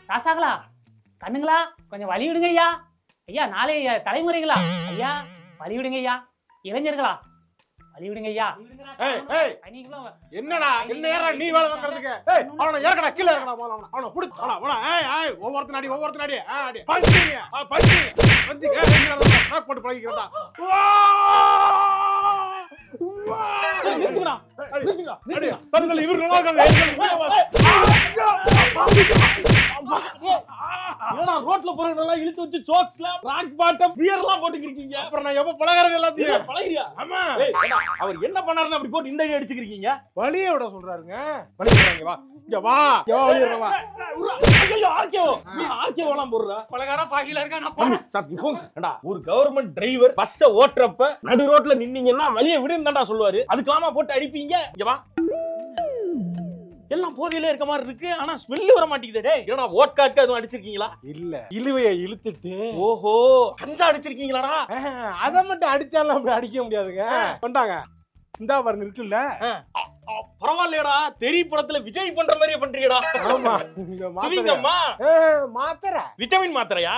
ராசாங்களா, கண்ணுங்களா, கொஞ்சம் வழி விடுங்க ஐயா. ஐயா, நாளைய தலைமுறைகளா, ஐயா வழி விடுங்க ஐயா. இளைஞர்களா, வழி விடுங்க ஐயா. என்னடா என்ன ஏறா நீ வேலை பார்க்கறதுக்கு? அவனை ஏறக்கடா, கீழ ஏறக்கடா, போலாம் அவனை புடிச்சு அவனா ஒவ்வொருத்தனாடி பஞ்சிங்க நாக் போட்டு பழகிக்கிறடா. ரோட்ல போறவங்க இழுத்து வச்சு சோக்ஸ்லாம் ராக் பாட்டம் பியர்லாம் போட்டுக்கிருக்கீங்க. அப்புறம் நான் எப்ப பழகிறது எல்லாத்தையும் பழகிறியா? ஆமா. அவர் என்ன பண்ணாருன்னு அப்படி போட்டு இந்த அடிச்சுக்கிறீங்க? வழிய விட சொல்றாருங்க. வழிய வா, இங்க வா, வழிய வா. ஐயோ, ஆர்கேவோலாம் போடுறா. பலகாரம் பாக்கில இருக்கா, நான் போறேன். சார் போங்கடா. ஒரு கவர்மெண்ட் டிரைவர் பஸ்ஸ ஓட்டுறப்ப நடு ரோட்ல நின்னீங்கன்னா வழிய விடுன்னு தான்டா சொல்லுவாரு. அதுக்கலாமா போட்டு அடிப்பீங்க? இங்க வா. எல்லாம் போதையில இருக்க மாதிரி இருக்கு, ஆனா ஸ்மெல் வர மாட்டேங்குது. டேய், என்னடா வோட்காக்கு அதுவும் அடிச்சிருக்கீங்களா? இல்ல, இழுவைய இழுத்துட்டு. ஓஹோ, கஞ்சா அடிச்சிருக்கீங்களாடா? அத மட்டும் அடிச்சாலும் அப்படி அடிக்க முடியாதுங்க. கொண்டாங்க, இந்தா பாருங்க, இருக்குல்ல. பரவாயில்லையடா, தெரி படத்துல விஜய் பண்ற மாதிரியே பண்றீங்கடா. ஆமா, சுவிங்கம்மா மாத்திரை, விட்டமின் மாத்திரையா?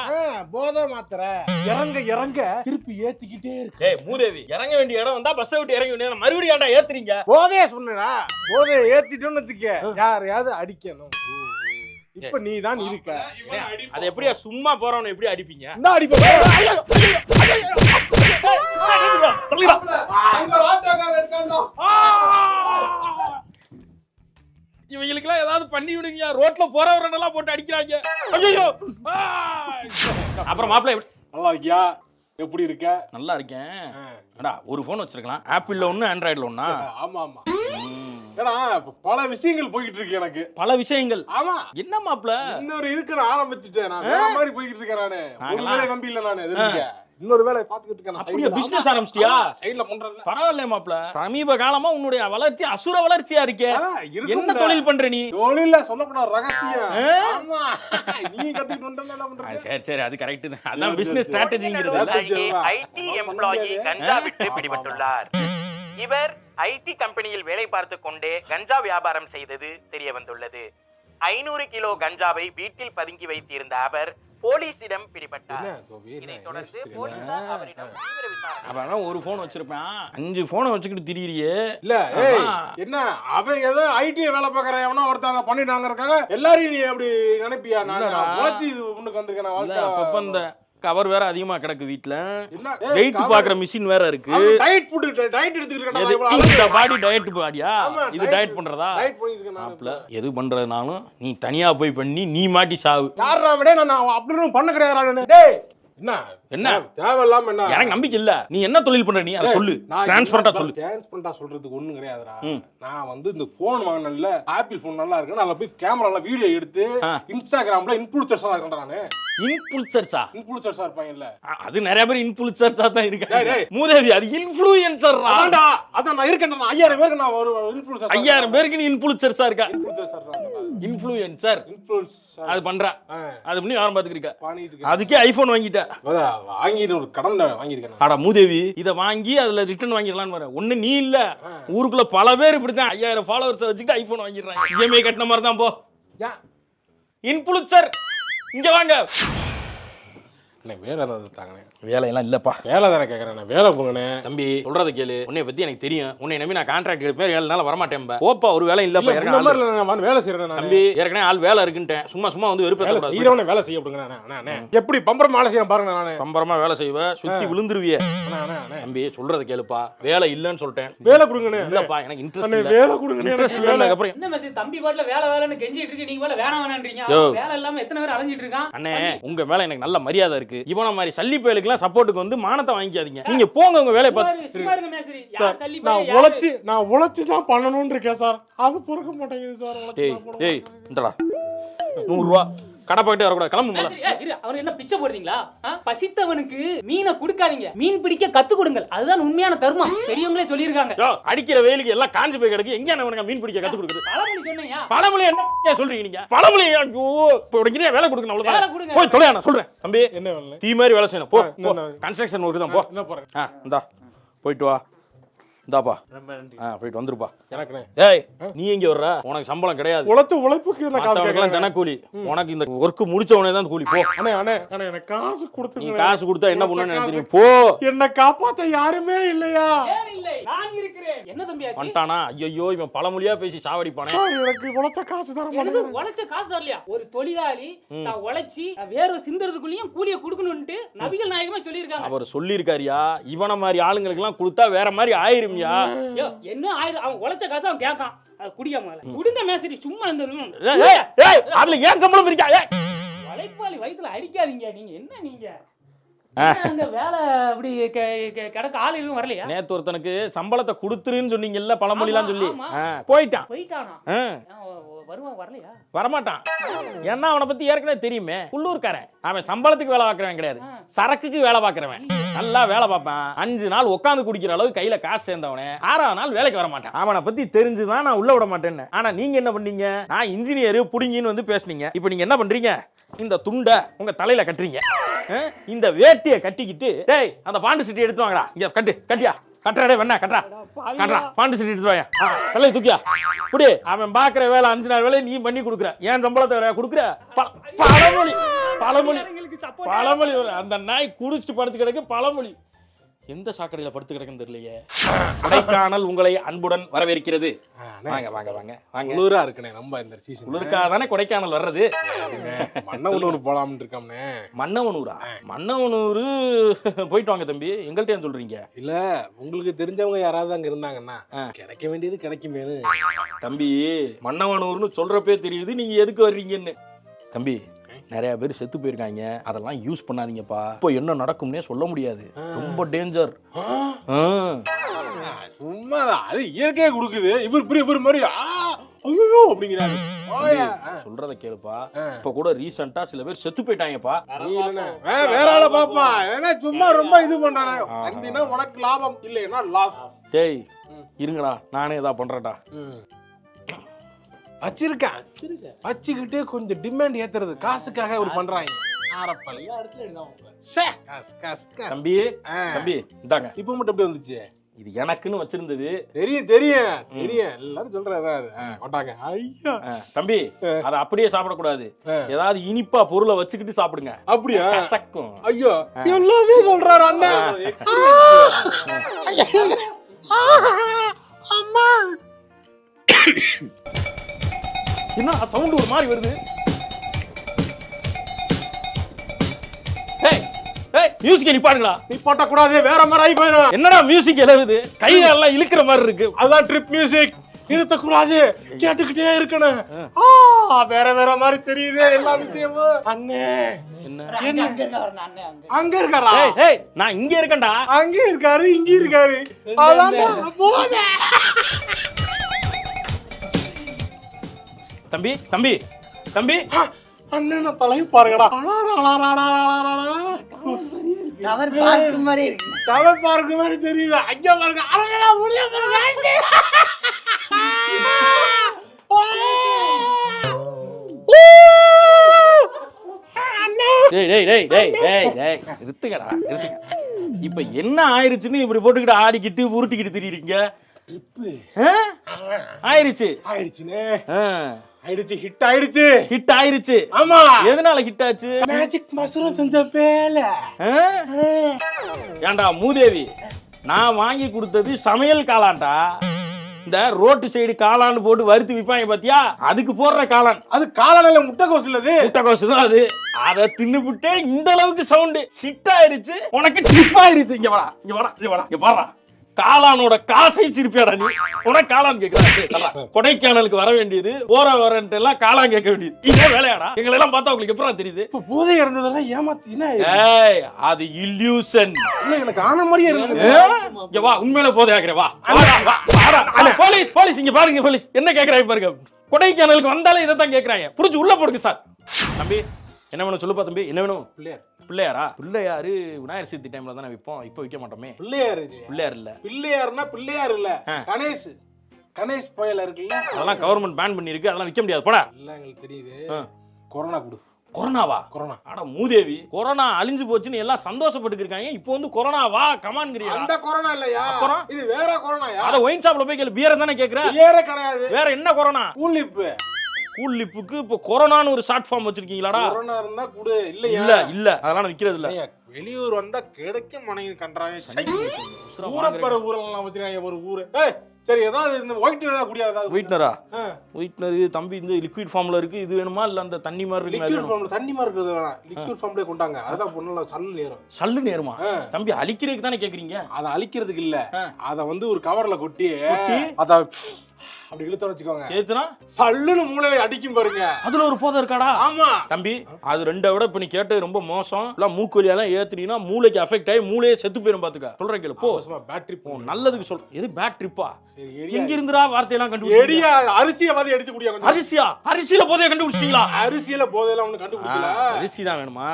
போதை மாத்திரை. இறங்க இறங்க திருப்பி ஏத்திக்கிட்டே இருக்கு. டேய் மூதேவி, இறங்க வேண்டிய இடம் வந்தா பஸ்ஸை விட்டு இறங்க வேண்டிய மறுபடியும் ஏன்டா ஏத்துறீங்க? போதைய சொன்னடா, போதைய ஏத்திட்டோம்னு வச்சுக்க, யாரையாவது அடிக்கணும். இப்ப நீ தான் இருக்க. அது எப்படியா சும்மா போறவன எப்படி அடிப்பீங்க? இந்த அடிப்ப இவங்களுக்கெல்லாம் ஏதாவது பண்ணி விடுங்க. ரோட்ல போறவரெல்லாம் போட்டு அடிக்கிறாங்க. ஐயோ, அப்புறம் மாப்பிள்ளை நல்லா இருக்கியா? எப்படி இருக்க? நல்லா இருக்கேன். ஒரு போன் வச்சிருக்கலாம், ஆப்பிள்ல ஒண்ணு, ஆண்ட்ராய்டுல ஒண்ணா? ஆமா ஆமா. ஏன்னா பல விஷயங்கள் போயிட்டு இருக்கு எனக்கு. பல விஷயங்கள்? ஆமா. என்ன மாப்பிள்ள இன்னொரு இதுக்கு நான் ஆரம்பிச்சுட்டேன். நான் வேற மாதிரி போயிட்டு இருக்கேன். நானு ஒரு வேலை நம்பி இல்ல, நானு இன்னொரு வேலை பாத்துக்கிட்டு இருக்கேன். அப்படியே பிசினஸ் ஆரம்பிச்சிட்டியா? சைடுல பண்றேன். பரவாயில்ல மாப்பிள்ள, சமீப காலமா உன்னுடைய வளர்ச்சி அசுர வளர்ச்சியா இருக்கே. என்ன தொழில் பண்ற நீ? தொழில சொல்லக்கூடாது, ரகசியம். ஆமா, நீ கத்துக்கிட்டு வந்தா என்ன பண்ற? சரி சரி, அது கரெக்ட் தான். அதான் பிசினஸ் ஸ்ட்ராட்டஜிங்கிறது. ஐடி எம்ப்ளாயி கஞ்சா விட்டு பிடிபட்டுள்ளார். இவர் ஐடி கம்பெனியில் வேலை பார்த்துக் கொண்டே கஞ்சா வியாபாரம் செய்தது தெரிய வந்துள்ளது. 500 கிலோ கஞ்சாவை வீட்டில் பதுங்கி வைத்திருந்த அவர் போலீசிடம் பிடிபட்டார். இதைத் தொடர்ந்து போலீசார் அவரிடம் தீவிர விசாரணை. அவன் ஒரு போன் வச்சிருப்பான், 5 போனை வச்சுக்கிட்டு திரியிறியே. இல்ல என்ன அவன் ஏதோ ஐடி வேலை பார்க்கற எவனோ ஒருத்தங்க பண்ணிட்டாங்கறதுக்காக எல்லாரையும் நீ அப்படி நினைப்பியா? நான் உழைச்சி முன்னுக்கு வந்திருக்கேன். அப்பப்ப இந்த கவர் வேற அதிகமா கிடக்கு வீட்ல, வெயிட் பாக்குற மிஷின் வேற இருக்கு. டயட் ஃபுட் டயட் எடுத்துக்கிட்டு இந்த பாடி டயட் பாடியா? இது டயட் பண்றதா? மாப்ள எது பண்றதுனாலும் நீ தனியா போய் பண்ணி நீ மாட்டி சாவு. யாரா விட நான் அப்படி பண்ண கிடையாது. டேய் என்ன என்ன தேவையில்லாம என்ன? எனக்கு நம்பிக்கை இல்ல. நீ என்ன தொழில் பண்ற? நீ அதை சொல்லு, டிரான்ஸ்பரண்டா சொல்லு. டிரான்ஸ்பரண்டா சொல்றதுக்கு ஒண்ணும் கிடையாதுடா. நான் வந்து இந்த போன் வாங்கினேன்ல, ஆப்பிள் போன் நல்லா இருக்கு, நான் போய் கேமரால வீடியோ எடுத்து இன்ஸ்டாகிராம்ல இன்ஃப்ளூயன்சர்ஸா இருக்கேன் நானு. இன்ஃப்ளூயன்சர்ஸா? இன்ஃப்ளூயன்சர்ஸா இருப்பாங்கல்ல, அது நிறைய பேர் இன்ஃப்ளூயன்சர்ஸா தான் இருக்காங்க. மூதேவி, அது இன்ஃப்ளூயன்சர்ரா. அதான் நான் இருக்கேன். 5000 பேருக்கு நான் ஒரு இன்ஃப்ளூயன்சர். 5000 பேருக்கு நீ இன்ஃப்ளூயன்சர்ஸா இருக்கா? இன்ஃப்ளூயன்சர் அது பண்ற, அது பண்ணி யாரும் பாத்துக்கிருக்க. அதுக்கே ஐபோன் வாங்கிட்ட. வாங்கிட்டு ஒரு கடன்ல வாங்கியிருக்கேன். அட மூதேவி, இத வாங்கி அதுல ரிட்டர்ன் வாங்கிடலாம்னு வர. ஒண்ணு நீ இல்ல, ஊருக்குள்ள பல பேர் இப்படிதான் 5000 ஃபாலோவர்ஸ் வச்சுக்கிட்டு ஐபோன் வாங்கிடுறாங்க. இஎம்ஐ கட்டின மாதிரி தான். போ இன்ஃப்ளூயன்சர், இங்க வாங்க. வேலை ஏதாவது தாங்கண்ணே. வேலையெல்லாம் இல்லப்பா. வேலை தானே கேட்கறேன். வேலை போங்கண்ணே. தம்பி சொல்றத கேளு. உன்னை பத்தி எனக்கு தெரியும். உன்னை நம்பி நான் கான்ட்ராக்ட் எடுப்பேன். 7 நாள் வரமாட்டேன். போப்பா, ஒரு வேலை இல்லப்பா. வேலை செய்யறேன் தம்பி. ஏற்கனவே ஆள் வேலை இருக்குன்ட்டேன். சும்மா சும்மா வந்து வெறுப்பேன். ஹீரோனே வேலை செய்ய விடுங்க. எப்படி பம்பரமா வேலை செய்யறேன் பாருங்க. நானே பம்பரமா வேலை செய்வ, சுத்தி விழுந்துருவியே. தம்பி சொல்றத கேளுப்பா. வேலை இல்லன்னு சொல்லிட்டேன். வேலை கொடுங்கண்ணே. இல்லப்பா, எனக்கு இன்ட்ரெஸ்ட் இல்ல. வேலை கொடுங்க. இன்ட்ரெஸ்ட் இல்ல. அப்புறம் என்ன மெசேஜ் தம்பி பாட்ல வேலை வேலைன்னு கெஞ்சிட்டு இருக்கு, நீங்க வேலை வேணாம் வேணான்றீங்க. வேலை இல்லாம எத்தனை பேர் அலைஞ்சிட்டு இருக்கான். அண்ணே, உங்க மேல எனக்கு நல்ல மரியாதை இருக்கு. இவன மாதிரி சல்லி பயலுக்கு சப்போர்ட்டுக்கு வந்து மானத்தை வாங்கிக்காதீங்க. நீங்க போங்க உங்க வேலைய பார்த்து. நான் உழைச்சு தான் பண்ணணும்னு இருக்கேன் சார். அது பொறுக்க மாட்டேங்குது சார். டேய் இந்தடா 100 ரூபாய் கடை பக்கத்தே வரக்கூடாது, கிளம்பு. அவர் என்ன பிச்சை போடுறீங்களா? பசித்தவனுக்கு மீனை கொடுக்காதீங்க, மீன் பிடிக்க கத்து கொடுங்கள், அதுதான் உண்மையான தர்மம். பெரியவங்களே சொல்லியிருக்காங்க. அடிக்கிற வெயிலுக்கு எல்லாம் காஞ்சு போய் கிடக்கு, எங்க அவனுக்கு மீன் பிடிக்க கத்து கொடுக்குறது? பழமொழி சொன்னீங்க. பழமொழி என்ன சொல்றீங்க நீங்க? பழமொழி வேலை கொடுக்கணும், அவ்வளவுதான். போய் தொலையா, நான் சொல்றேன் தம்பி. என்ன வேலை? தீ மாதிரி வேலை செய்யணும். போ, கன்ஸ்ட்ரக்ஷன் ஒர்க் தான். போ, என்ன போறேன்? இந்தா போயிட்டு வா. இந்தாப்பா, ரொம்ப நன்றி. போயிட்டு வந்துருப்பா. எனக்கு ஏய், நீ எங்க வர்ற? உனக்கு சம்பளம் கிடையாது. உழைப்புக்கு என்ன காசு மத்தவனுக்கு தினக்கூலி, உனக்கு இந்த ஒர்க் முடிச்ச உடனே தான் கூலி. போ. அண்ணே அண்ணே அண்ணே, எனக்கு காசு கொடுத்து. நீ காசு கொடுத்தா என்ன பண்ணுன்னு தெரியும். போ. என்ன காப்பாத்த யாருமே இல்லையா? ஏன் இல்லை, நான் இருக்கிறேன். என்ன தம்பி ஆச்சு? வந்துட்டானா? ஐயோ, இவன் பழமொழியா பேசி சாவடிப்பானே. எனக்கு உழைச்ச காசு தர எனக்கு மாட்டேங்குது. உழைச்ச காசு தரலையா? ஒரு தொழிலாளி நான் உழைச்சி வேர்வை சிந்துறதுக்குள்ளேயும் கூலியை கொடுக்கணும்னு நபிகள் நாயகமே சொல்லியிருக்காங்க. அவர் சொல்லியிருக்காருயா. இவன மாதிரி ஆளுங்களுக்கு எல்லாம் கொடுத்தா வேற மாதிரி ஆயிரும்யா. என்ன ஆயிரம், அவன் உழைச்ச காசு அவன் கேட்கான். குடிக்காம குடுங்க மேசரி, சும்மா இந்த அதுல ஏன் சம்பளம் இருக்கா? உழைப்பாளி வயித்துல அடிக்காதீங்க. நீங்க என்ன நீங்க அங்க வேலை அப்படி கிடக்க ஆள் எதுவும் வரலையா? நேத்து ஒருத்தனுக்கு சம்பளத்தை கொடுத்துருன்னு சொன்னீங்கல்ல, பழமொழிலாம் சொல்லி ஆமா. போயிட்டானா? வருவான், வரலையா? வரமாட்டான். ஏன்னா அவனை பத்தி ஏற்கனவே தெரியுமே. உள்ளூர்காரன் அவன், சம்பளத்துக்கு வேலை பார்க்கறவன் கிடையாது, சரக்குக்கு வேலை பார்க்கறவன். நல்லா வேலை பார்ப்பான். 5 நாள் உட்காந்து குடிக்கிற அளவுக்கு கையில காசு சேர்ந்தவனே 6ஆவது நாள் வேலைக்கு வர மாட்டான். அவனை பத்தி தெரிஞ்சுதான் நான் உள்ள விட மாட்டேன்னு. ஆனா நீங்க என்ன பண்ணீங்க? நான் இன்ஜினியர் புடிங்கின்னு வந்து பேசுனீங்க. இப்போ நீங்க என்ன பண்றீங்க? இந்த துண்டை உங்க தலையில கட்டுறீங்க. இந்த வேட்டியை கட்டிக்கிட்டு, டேய் அந்த பாண்டு சீட்டை எடுத்து வாங்கடா, இங்க கட்டியா கட்டுறாடே, வேணா கட்டுறா பாண்டு சீட்டை எடுத்து வாங்க, தலையை தூக்கியா புடி. அவன் பாக்குற வேலை 5 நாள் வேலையை நீ பண்ணி கொடுக்குற, ஏன் சம்பளத்தை வேற கொடுக்குற? பழமொழி பழமொழி பழமொழி. அந்த நாய் குடிச்சிட்டு படுத்து கிடக்கு, பழமொழி. எந்த சாக்கடையில படுத்து கிடக்குன்னு தெரியலையே. கொடைக்கானல் உங்களை அன்புடன் வரவேற்கிறது. வாங்க வாங்க வாங்க வாங்க. குளிரா இருக்குனே நம்ம இந்த சீசன். குளிர்க்காக தானே கொடைக்கானல் வர்றது. மன்னவனூர் போலாம்னு இருக்கோம்னே. மன்னவனூரா? மன்னவனூர் போயிட்டு வாங்க தம்பி. எங்கள்கிட்ட ஏன் சொல்றீங்க? இல்ல, உங்களுக்கு தெரிஞ்சவங்க யாராவது அங்க இருந்தாங்கன்னா கிடைக்க வேண்டியது கிடைக்குமே தம்பி. மன்னவனூர்னு சொல்றப்பே தெரியுது நீங்க எதுக்கு வர்றீங்கன்னு. தம்பி, நிறைய பேர் செத்து போயிருக்காங்க, அதெல்லாம் யூஸ் பண்ணாதீங்கப்பா. இப்போ என்ன நடக்கும்னே சொல்ல முடியாது, ரொம்ப டேஞ்சர். சும்மா அது இயற்கையா கொடுக்குது. இவர் மாதிரி ஐயோ அப்படிங்கிறாரு. சொல்றத கேளுப்பா. இப்ப கூட ரீசெண்டா சில பேர் செத்து போயிட்டாங்கப்பா. வேற ஆள பாப்பா, ஏன்னா சும்மா ரொம்ப இது பண்றானே. அந்தினா உனக்கு லாபம் இல்லைன்னா லாஸ். டேய் இருங்கடா, நானே ஏதா பண்றேன்டா. வச்சுக்கிட்டு கொஞ்சம் டிமாண்ட் ஏத்துறது காசுக்காக ஒரு பண்றாங்க. தம்பி தம்பி இந்தாங்க. இப்ப மட்டும் எப்படி வந்துச்சு? இது எனக்குன்னு வச்சிருந்தது. தெரியும் தெரியும் தெரியும், எல்லாரும் சொல்றாங்க. ஐயா தம்பி, அத அப்படியே சாப்பிடக்கூடாது, ஏதாவது இனிப்பா பொருளை வச்சுக்கிட்டு சாப்பிடுங்க. அப்படியா? கசக்கும். ஐயோ எல்லாமே சொல்றாரு அண்ணன். அம்மா என்ன சவுண்ட் ஒரு மாதிரி வருது? மியூசிக் நிப்பாடுங்களா? நிப்பாட்ட கூடாது, வேற மாதிரி ஆகி போயிடும். என்னடா மியூசிக் எழுவுது? கை எல்லாம் இழுக்கிற மாதிரி இருக்கு. அதான் ட்ரிப் மியூசிக். நிறுத்தக்கூடாது, கேட்டுக்கிட்டே இருக்கணும். வேற வேற மாதிரி தெரியுது எல்லா விஷயமும். அண்ணே அங்க இருக்காரா? நான் இங்க இருக்கேன்டா. அங்க இருக்காரு, இங்க இருக்காரு. தம்பி தம்பி தம்பி, அண்ணன் தலையை பாருங்கடா. டவர் பார்க் மாதிரி இருக்கு. டவர் பார்க் மாதிரி தெரியுது. அங்க பாருங்க, அழகா முடிய பாருங்க. நிறுத்துங்கடா நிறுத்துங்க. இப்ப என்ன ஆயிருச்சுன்னு இப்படி போட்டுக்கிட்டு ஆடிக்கிட்டு உருட்டிக்கிட்டு திரியுறீங்க? ஆயிருச்சு ஆயிடுச்சுனே. ஆயிடுச்சு, ஹிட் ஆயிடுச்சு. ஹிட் ஆயிருச்சு. ஆமா. எதனால ஹிட் ஆச்சு? மேஜிக் மஷ்ரூம் செஞ்ச வேலை. ஏண்டா மூதேவி, நான் வாங்கி கொடுத்தது சமையல் காளான்டா. இந்த ரோட்டு சைடு காளான் போட்டு வறுத்து விற்பாங்க பாத்தியா, அதுக்கு போடுற காளான். அது காளான்ல முட்டைக்கோசு இல்லது, முட்டைக்கோசு தான் அது. அதை தின்னுபிட்டே இந்த அளவுக்கு சவுண்ட் ஹிட் ஆயிருச்சு. உனக்கு ட்ரிப் ஆயிருச்சு. இங்க வாடா இங்க வாடா இங்க வாடா இங்க பாடுறா. காளானோட காசை சிரிப்பியாடா நீ. உனக்கு காளான் கேட்கறாங்க. கொடைக்கானலுக்கு வர வேண்டியது, போற வரன்ட்டு எல்லாம் காளான் கேட்க வேண்டியது. இதே வேலையாடா? எங்களை எல்லாம் பார்த்தா உங்களுக்கு எப்பறம் தெரியுது? போதை இருந்ததெல்லாம் ஏமாத்தினா? அது இல்யூஷன். இல்ல, எனக்கு ஆன மாதிரியே இருந்தது. இங்க வா, உண்மையில போதை ஆகிறேன். வா போலீஸ் போலீஸ், இங்க பாருங்க போலீஸ் என்ன கேக்குறாங்க பாருங்க. கொடைக்கானலுக்கு வந்தாலே இதை தான் கேக்குறாங்க. புடிச்சு உள்ள போடுங்க சார். தம்பி என்ன வேணும் சொல்லுப்பா தம்பி, என்ன வேணும்? பிள்ளையார். பிள்ளையாரா? பிள்ளையாரு விநாயகர் சதுர்த்தி டைம்ல தானே விற்போம், இப்போ விற்க மாட்டோமே. பிள்ளையார் இல்லையா? பிள்ளையார் இல்ல, பிள்ளையார்னா பிள்ளையார் இல்ல, கணேஷ். கணேஷ் புயல் இருக்குல்ல, அதெல்லாம் கவர்மெண்ட் பேன் பண்ணிருக்கு, அதெல்லாம் விற்க முடியாது. போடா. இல்ல எங்களுக்கு தெரியுது. கொரோனா கொடு. கொரோனாவா? கொரோனா. அட மூதேவி, கொரோனா அழிஞ்சு போச்சுன்னு எல்லாம் சந்தோஷப்பட்டு இருக்காங்க. இப்போ வந்து கொரோனாவா கமான்ங்கறியா? அந்த கொரோனா இல்லையா, அப்புறம் இது வேற கொரோனாயா? அட ஒயின் ஷாப்ல போய் கேளு, பியர் தானே கேக்குற? வேற கிடையாது. வேற என்ன கொரோனா? கூலிப்பு. கூலிப்புக்கு இப்போ கொரோனான்னு ஒரு ஷார்ட் ஃபார்ம் வச்சிருக்கீங்களாடா? கொரோனா இருந்தா குடு. இல்லையா? இல்ல இல்ல, அதெல்லாம் விக்கிறது இல்ல. வெளியூர் வந்தா கிடைக்க மனைவி கன்றாங்க. ஊரப்பற ஊரெல்லாம் வச்சிருக்காங்க ஒரு ஊரு. சரி, ஏதாவது இந்த ஒயிட்னர் ஏதாவது குடியா? ஒயிட்னரா? ஒயிட்னர் தம்பி இந்த லிக்விட் ஃபார்ம்ல இருக்கு, இது வேணுமா இல்ல அந்த தண்ணி மாதிரி இருக்கு? லிக்விட் ஃபார்ம்ல தண்ணி மாதிரி இருக்குது வேணாம், லிக்விட் ஃபார்ம்லயே கொண்டாங்க. அதான் பொண்ணுல சல்லு நேரம். சல்லு நேரமா? தம்பி அழிக்கிறதுக்கு தானே கேக்குறீங்க? அதை அழிக்கிறதுக்கு இல்ல, அத வந்து ஒரு கவர்ல கொட்டி அத அப்படி இழுத்த வச்சுக்கோங்க. ஏத்துனா சல்லுன்னு மூளையை அடிக்கும் பாருங்க. அதுல ஒரு போதை இருக்காடா? ஆமா தம்பி, அது ரெண்டை விட இப்ப நீ கேட்டது ரொம்ப மோசம். இல்ல மூக்கு வழியெல்லாம் ஏத்துனீங்கன்னா மூளைக்கு அஃபெக்ட் ஆகி மூளையே செத்து போயிரும். பாத்துக்க சொல்றேன் கேளு. போ. பேட்டரி போ. நல்லதுக்கு சொல்ற. எது பேட்டரிப்பா? சரி, எங்க இருந்துடா வார்த்தையெல்லாம் கண்டுபிடிச்சீங்க? அரிசியை வந்து எடுத்து குடியா. அரிசியா? அரிசியில போதைய கண்டுபிடிச்சிட்டீங்களா? அரிசியில போதையெல்லாம் ஒண்ணு கண்டுபிடிக்கல. அரிசி தான் வேணுமா?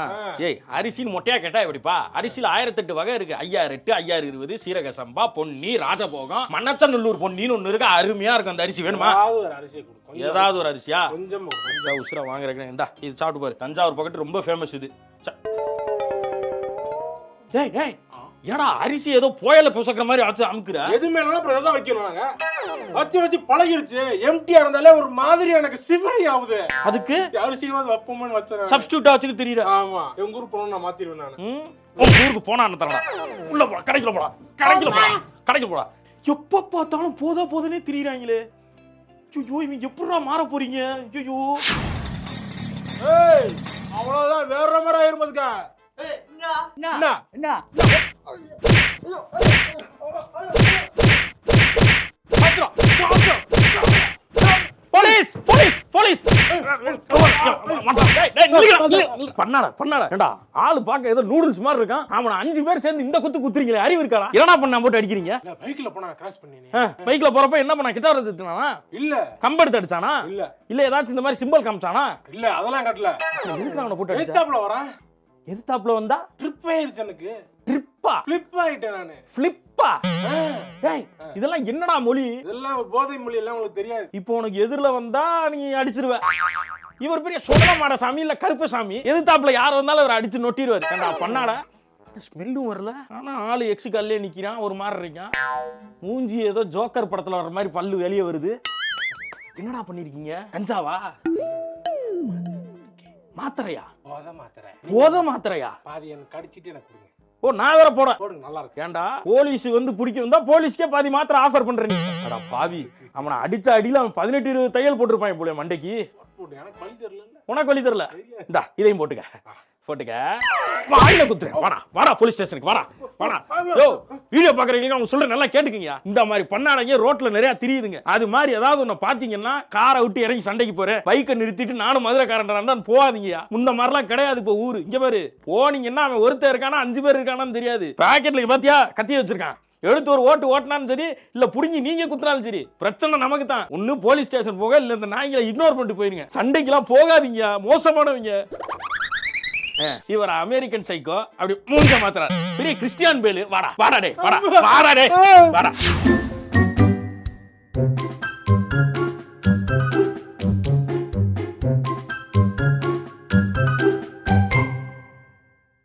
ஏய், அரிசின்னு மொட்டையா கேட்டா எப்படிப்பா? அரிசியில 1008 வகை இருக்கு. 5008, 5020, சீரக சம்பா, பொன்னி, ராஜபோகம், மண்ணச்சநல்லூர் பொன்னின்னு ஒண்ணு இருக்கு. அருமையா இருக்கும் அந்த அரிசி. வேணுமா? ஏதாவது ஒரு அரிசியா? கொஞ்சம் உசுரா வாங்குறேன். இந்தா இது சாப்பிட்டு பாரு. தஞ்சாவூர் பக்கத்து ரொம்ப ஃபேமஸ் இது. டேய் டேய், ஏடா அரிசி ஏதோ புயல புசக்கிற மாதிரி ஆச்சு அமுக்குற? எதுமே இல்லனா அப்புறம் எதை வைக்கணும்? நாங்க வச்சு வச்சு பழகிடுச்சு. எம்டியா இருந்தாலே ஒரு மாதிரி எனக்கு சிவரி ஆகுது. அதுக்கு அரிசியாவது வைப்போம்னு வச்சறேன். சப்ஸ்டிட்யூட் வச்சுட்டு தெரியல. ஆமா, எங்க ஊருக்கு போனா நான் மாத்திடுவேன் நானு. உங்க ஊருக்கு போனா என்ன தரடா? உள்ள போடா, கடைக்குள்ள போடா, கடைக்குள்ள போடா, கடைக்கு போடா. எப்ப பார்த்தாலும் போதுனே திரியறாங்களே. ஐயோ, இவங்க எப்படிடா மாற போறீங்க? ஐயோ, ஏய், அவ்வளவுதான், வேற மாதிரி ஆயிருமதுக்கா. என்ன போலீஸ் போலீஸ் போலீஸ்! பண்ணாடா. ஏண்டா ஆளு பாக்க ஏதோ நூடுல்ஸ் மாதிரி இருக்கான். அவன 5 பேர் சேர்ந்து இந்த குத்து குத்துறீங்களே, அறிவு இருக்காடா? என்னடா பண்ணா போட்டு அடிக்கிறீங்க? பைக்ல போனா கிராஷ் பண்ணீங்க. பைக்ல போறப்ப என்ன பண்ணா? கிட்டார் எடுத்துட்டானா? இல்ல. கம்பெடுத்து அடிச்சானா? இல்ல ஏதாச்சும் இந்த மாதிரி சிம்பிள் காமிச்சானா? இல்ல, அதெல்லாம் கட்டல. எதுக்கு அவனை போட்டு அடிச்சா? எதுத்தாப்ல வரா? எதுத்தாப்ல வந்தா ட்ரிப் ஆயிருச்சு எனக்கு. ட்ரிப்பா? ஃபிளிப் ஆயிட்டேன் நானு. ஃபிளிப்பா? டேய், இதெல்லாம் என்னடா மொழி? இதெல்லாம் போதை மொழி எல்லாம் உங்களுக்கு தெரியாது. இப்போ உனக்கு எதிரில வந்தா நீ அடிச்சிருவ. இவர் பெரிய சுடலமாட சாமி இல்ல கருப்பு சாமி. எதிர்த்தாப்புல யார் வந்தாலும் அவர் அடிச்சு நொட்டிடுவாரு. கண்டா பண்ணாடா. ஸ்மெல்லும் வரல, ஆனா ஆளு எக்ஸு கல்லே நிக்கிறான், ஒரு மாதிரி இருக்கான். மூஞ்சி ஏதோ ஜோக்கர் படத்துல வர்ற மாதிரி பல்லு வெளியே வருது. என்னடா பண்ணிருக்கீங்க? கஞ்சாவா? மாத்திரையா? போத மாத்திரையா? பாதி எனக்கு கடிச்சிட்டு எனக்கு கொடுங்க. ஓ, நான் வேற போட போடுங்க, நல்லா இருக்கு. ஏண்டா போலீஸ் வந்து பிடிக்க வந்தா போலீஸ்க்கே பாதி மாத்திரை ஆஃபர் பண்ற நீ? அடா பாவி, அவனை அடிச்ச அடியில அவன் 18-20 தையல் போட்டிருப்பான் போல மண்டைக்கு. எனக்கு வழி தெரியல. உனக்கு வழி தெரியல? இந்தா இதையும் போட்டுக்க. வாயில குத்துறேன். வாடா போலீஸ் ஸ்டேஷனுக்கு வாடா. யோ, வீடியோ பாக்குறீங்க, அவங்க சொல்ற நல்லா கேட்டுக்கீங்க. இந்த மாதிரி பண்ணாடங்க ரோட்ல நிறைய தெரியுதுங்க. அது மாதிரி ஏதாவது ஒண்ணு பாத்தீங்கன்னா காரை விட்டு இறங்கி சண்டைக்கு போறேன், பைக்கை நிறுத்திட்டு நானும் மதுரைக்காரன் போகாதீங்க. இந்த மாதிரிலாம் கிடையாது. இப்ப ஊரு இங்க பாரு, போனீங்கன்னா அவன் ஒருத்தர் இருக்கானா 5 பேர் இருக்கானான்னு தெரியாது. பாக்கெட்ல பாத்தியா கத்தி வச்சிருக்கான். எடுத்து ஒரு ஓட்டுனாலும் சரி, இல்ல புடிங்கி நீங்க குத்துனாலும் சரி, பிரச்சனை நமக்கு தான். ஒண்ணு போலீஸ் ஸ்டேஷன் போக, இல்ல இந்த நாய்களை இக்னோர் பண்ணிட்டு போயிருங்க. சண்டைக்கெல்லாம் போகாதீங்க, மோசமானவங்க. இவர் அமெரிக்கன் சைக்கோ, அப்படி மூஞ்ச மாத்துறாரு. பெரிய கிறிஸ்டியான் பேலு. வாடா டே.